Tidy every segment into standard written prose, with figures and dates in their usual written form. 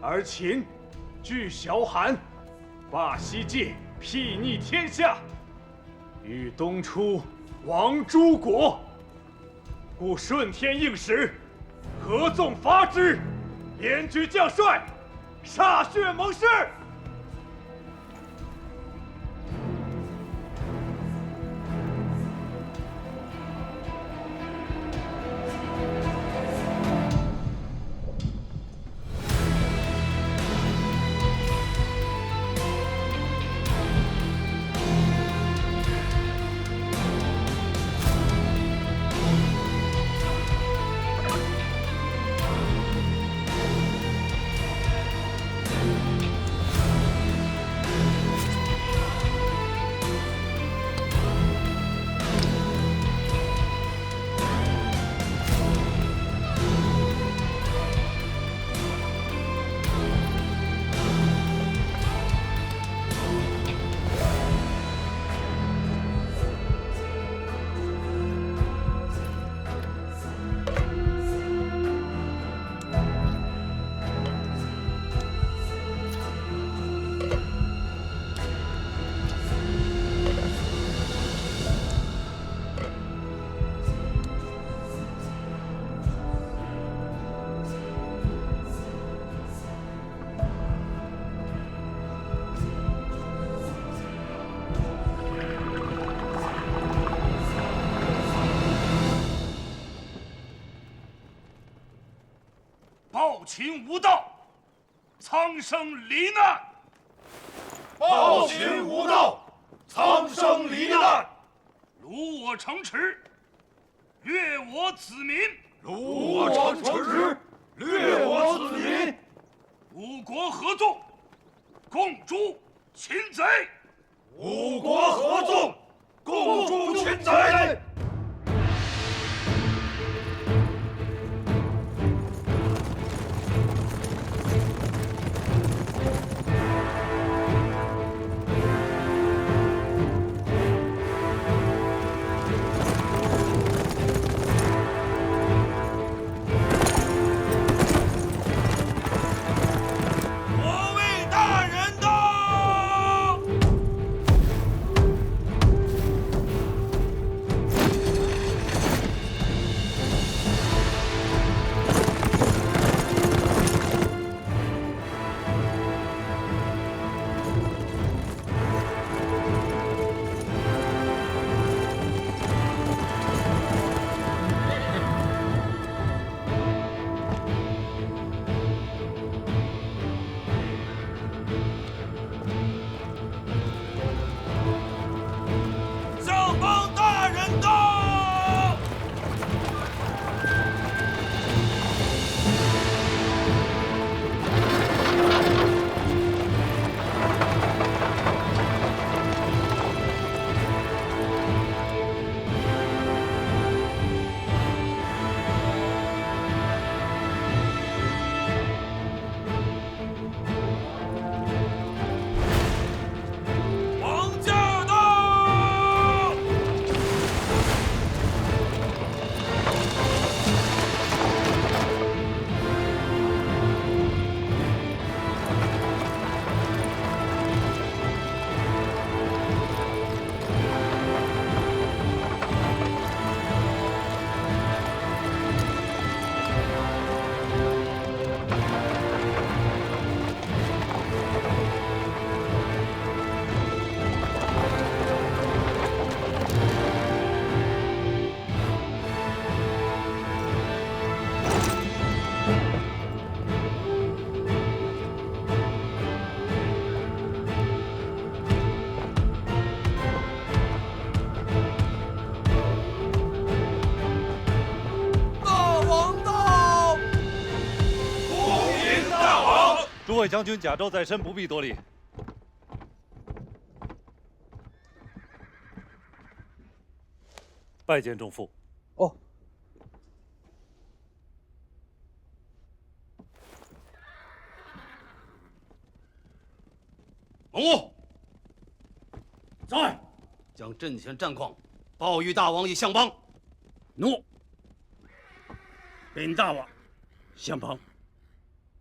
而秦据小韩，霸西界，睥睨天下，欲东出亡诸国，故顺天应时，合纵伐之，连举将帅，歃血盟誓。暴秦无道，苍生罹难。暴秦无道，苍生罹难。辱我城池，掠我子民。辱我城池，掠我子民。五国合纵，共诛秦贼。五国合纵，共诛秦贼。诸位将军甲胄在身，不必多礼。拜见仲父。哦。蒙武在，将阵前战况报与大王以相邦。诺。禀大王，相邦，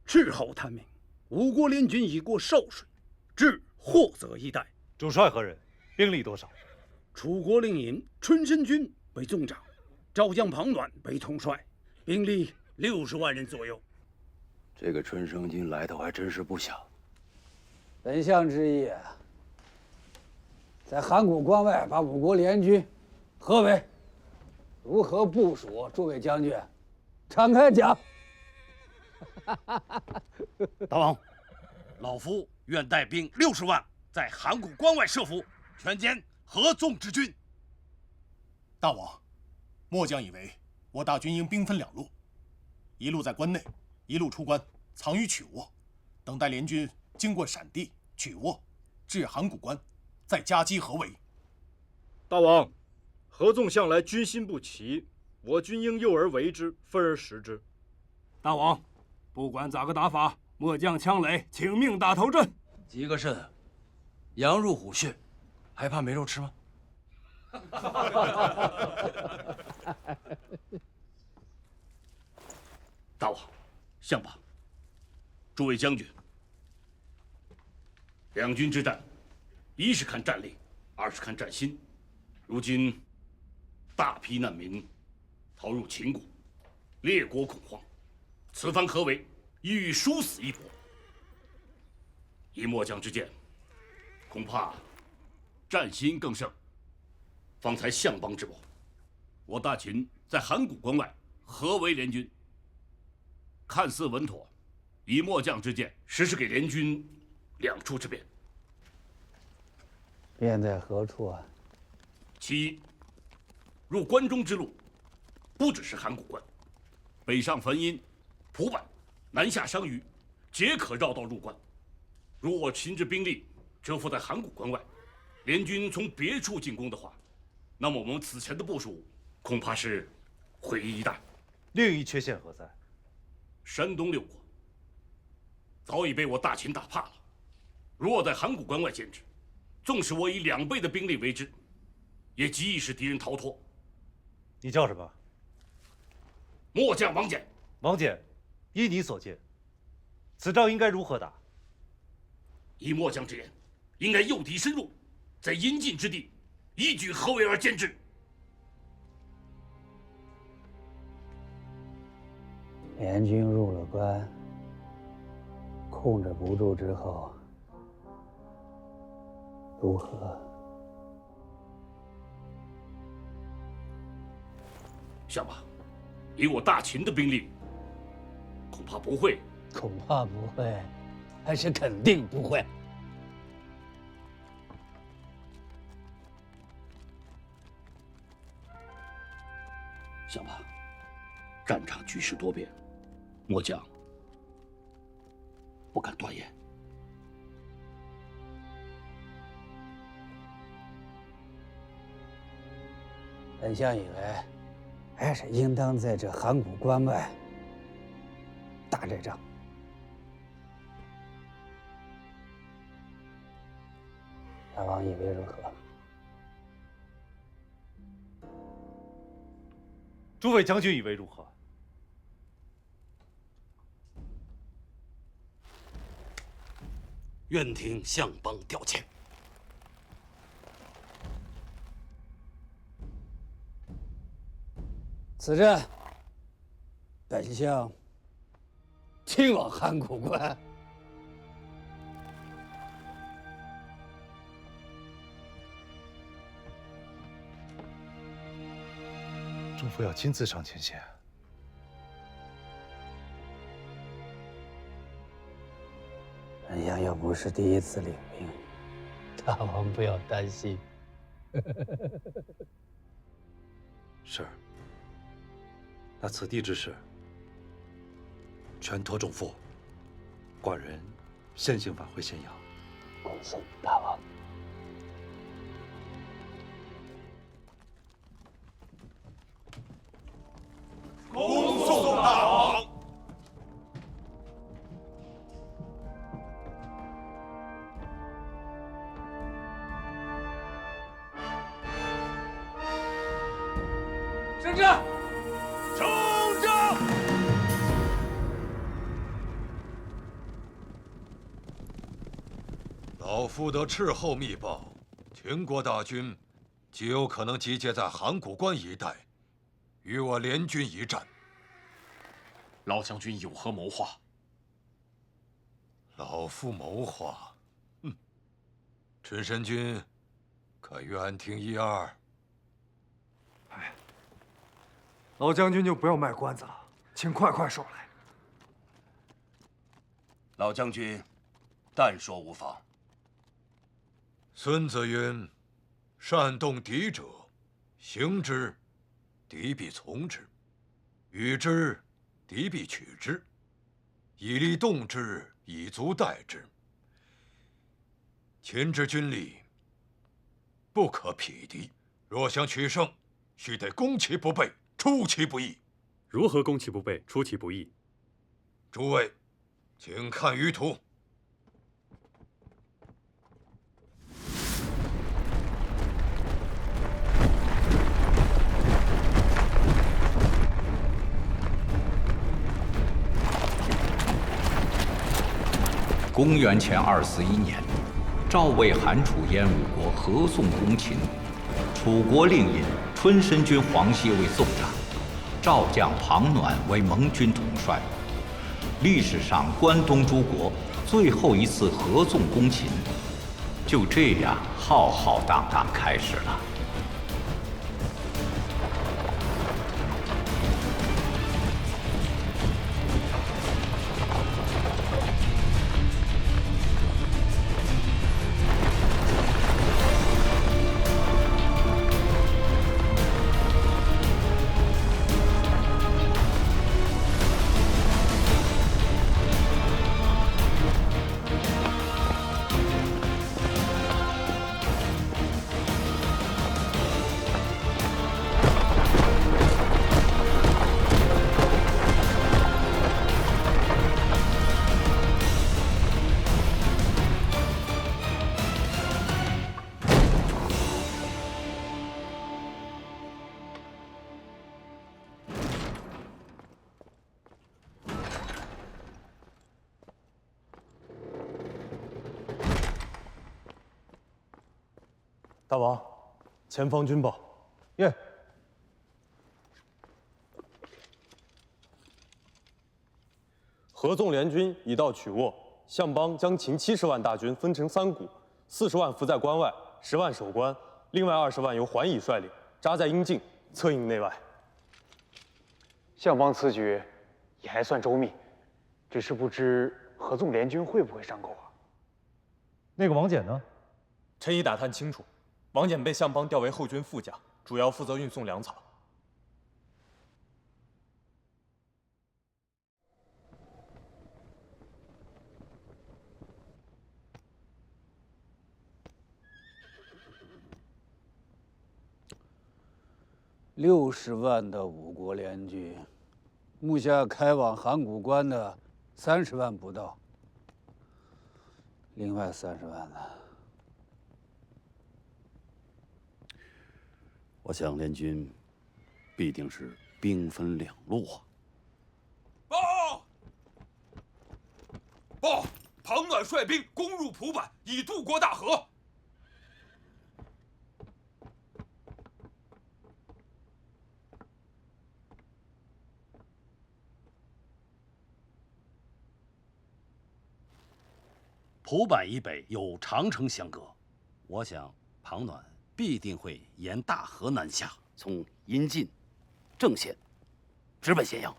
斥候探命。吴国联军已过寿水，至霍泽一带。主帅何人？兵力多少？楚国令尹春申君为纵长，赵将庞暖为统帅，兵力60万人左右。这个春申君来头还真是不小。本相之意啊，在函谷关外把五国联军合围，如何部署？诸位将军，敞开讲。大王，老夫愿带兵60万，在函谷关外设伏，全歼合纵之军。大王，末将以为我大军应兵分2路，一路在关内，一路出关，藏于曲沃，等待联军经过闪地、曲沃，至函谷关，再夹击合围。大王，合纵向来军心不齐，我军应诱而为之，分而食之。大王，不管咋个打法，末将枪垒请命打头阵。急个甚？羊入虎穴，还怕没肉吃吗？大王，相吧。诸位将军，两军之战，一是看战力，二是看战心。如今大批难民逃入秦国，列国恐慌，此番合围，意欲殊死一搏。以末将之见，恐怕战心更胜。方才相邦之谋，我大秦在函谷关外合围联军，看似稳妥。以末将之见，实是给联军2处之变。变在何处啊？其一，入关中之路，不只是函谷关，北上汾阴、蒲坂，南下商於，皆可绕道入关。如我秦之兵力蛰伏在函谷关外，联军从别处进攻的话，那么我们此前的部署恐怕是毁于一旦。另一缺陷何在？山东6国早已被我大秦打怕了，如我在函谷关外坚持，纵使我以2倍的兵力为之，也极易使敌人逃脱。你叫什么？末将王翦。王翦，依你所见，此仗应该如何打？依末将之言，应该诱敌深入，在阴晋之地，一举合围而歼之。联军入了关，控制不住之后，如何？相吧，以我大秦的兵力，恐怕不会。恐怕不会，还是肯定不会。相吧，战场局势多变，末将不敢断言。本相以为，还是应当在这函谷关外打这仗。大王以为如何？诸位将军以为如何？愿听相邦调遣。此阵，本相亲往函谷关。中府要亲自上前线。本相又不是第一次领兵，大王不要担心。是。那此地之事，全托重负。寡人先行返回咸阳。恭送大王。恭送大王。升阵！升阵！老夫得斥候密报，秦国大军极有可能集结在函谷关一带，与我联军一战。老将军有何谋划？老夫谋划，春申君，可愿听一二？老将军就不要卖关子了，请快快说来。老将军，但说无妨。孙子云：“煽动敌者，行之，敌必从之；与之，敌必取之。以力动之，以足待之。秦之军力不可匹敌，若想取胜，须得攻其不备，出其不意。如何攻其不备，出其不意？诸位，请看于图。”公元前241年，赵魏、韩、楚、燕五国合纵攻秦，楚国令尹春申君黄歇为纵长，赵将庞暖为盟军统帅。历史上关东诸国最后一次合纵攻秦，就这样浩浩荡荡开始了。大王，前方军报。耶！合纵联军已到曲沃，相邦将秦70万大军分成3股，40万伏在关外，10万守关，另外20万由桓乙率领，扎在阴境，策应内外。相邦此举也还算周密，只是不知合纵联军会不会上钩啊？那个王翦呢？臣已打探清楚，王翦被相邦调为后军副将，主要负责运送粮草。60万的五国联军，目下开往函谷关的30万不到，另外30万呢？我想联军必定是兵分2路啊！报！庞暖率兵攻入蒲坂，已渡过大河。蒲坂以北有长城相隔，我想庞暖必定会沿大河南下，从阴晋、郑县直奔咸阳。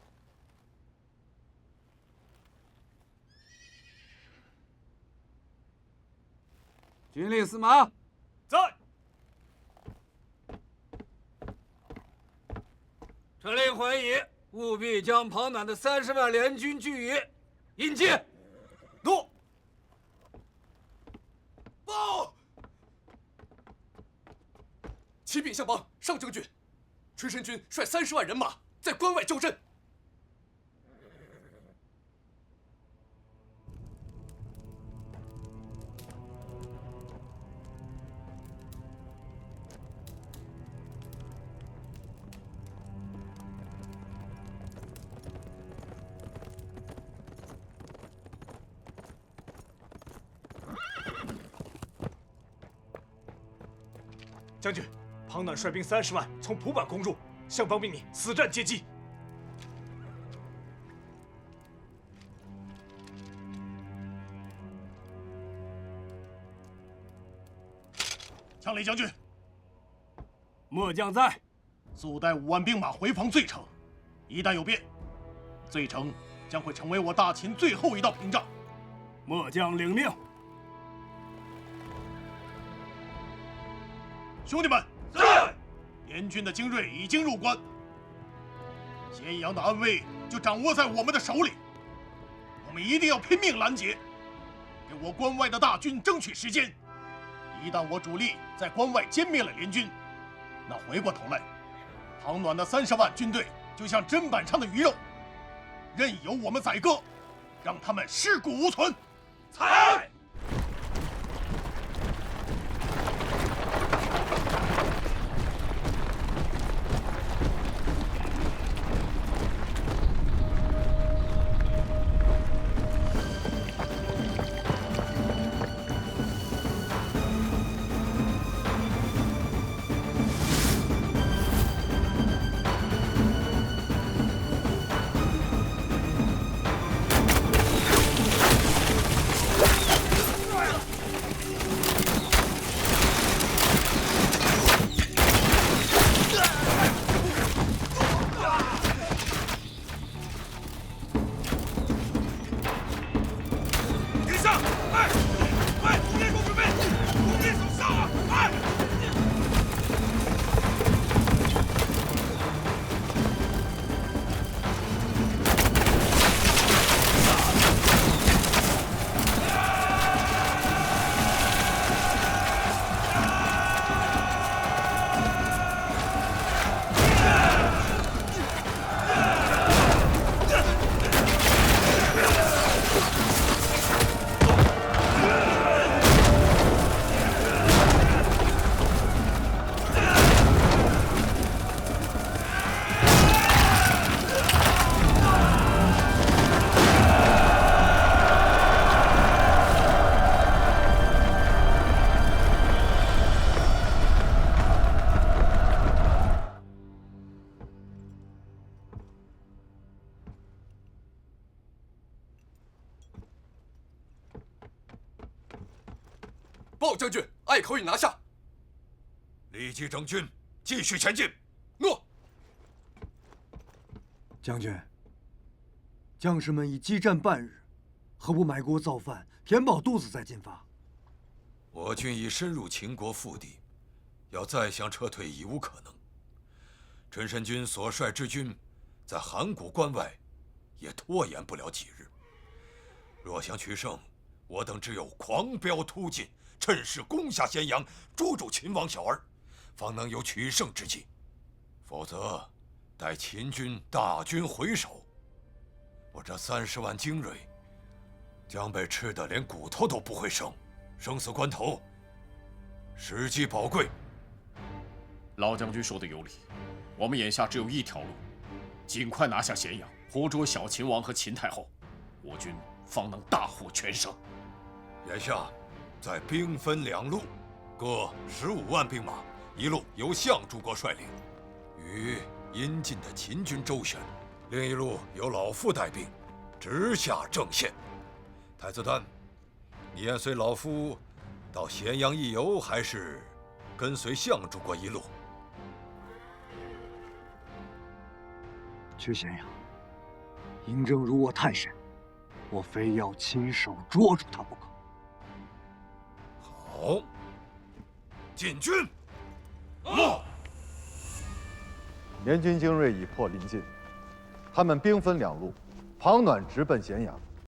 军令司马在。臣令桓乙务必将庞暖的30万联军拒于阴晋。诺。报！启禀相邦，上将军，春申君率30万人马在关外交阵。将军，庞暖率兵30万从蒲坂攻入，相邦命你死战接击。枪雷将军，末将在，速带5万兵马回防醉城。一旦有变，醉城将会成为我大秦最后一道屏障。末将领命。兄弟们，在！联军的精锐已经入关，咸阳的安危就掌握在我们的手里。我们一定要拼命拦截，给我关外的大军争取时间。一旦我主力在关外歼灭了联军，那回过头来，庞暖的30万军队就像砧板上的鱼肉，任由我们宰割，让他们尸骨无存。采！鲍将军，隘口已拿下。立即整军，继续前进。诺。将军，将士们已激战半日，何不买锅造饭，填饱肚子再进发？我军已深入秦国腹地，要再想撤退已无可能。陈申军所率之军，在函谷关外，也拖延不了几日。若想取胜，我等只有狂飙突进，趁势攻下咸阳，捉住秦王小儿，方能有取胜之机。否则，待秦军大军回首，我这30万精锐，将被吃得连骨头都不会剩。生死关头，时机宝贵。老将军说的有理，我们眼下只有一条路，尽快拿下咸阳，活捉小秦王和秦太后，我军方能大获全胜。眼下，再兵分2路，各15万兵马，一路由相诸国率领，与阴晋的秦军周旋；另一路由老夫带兵，直下郑县。太子丹，你愿随老夫到咸阳一游，还是跟随相诸国一路？去咸阳，嬴政辱我太甚，我非要亲手捉住他不可。好，进军。联军精锐已迫临晋，他们兵分2路，庞暖直奔咸阳，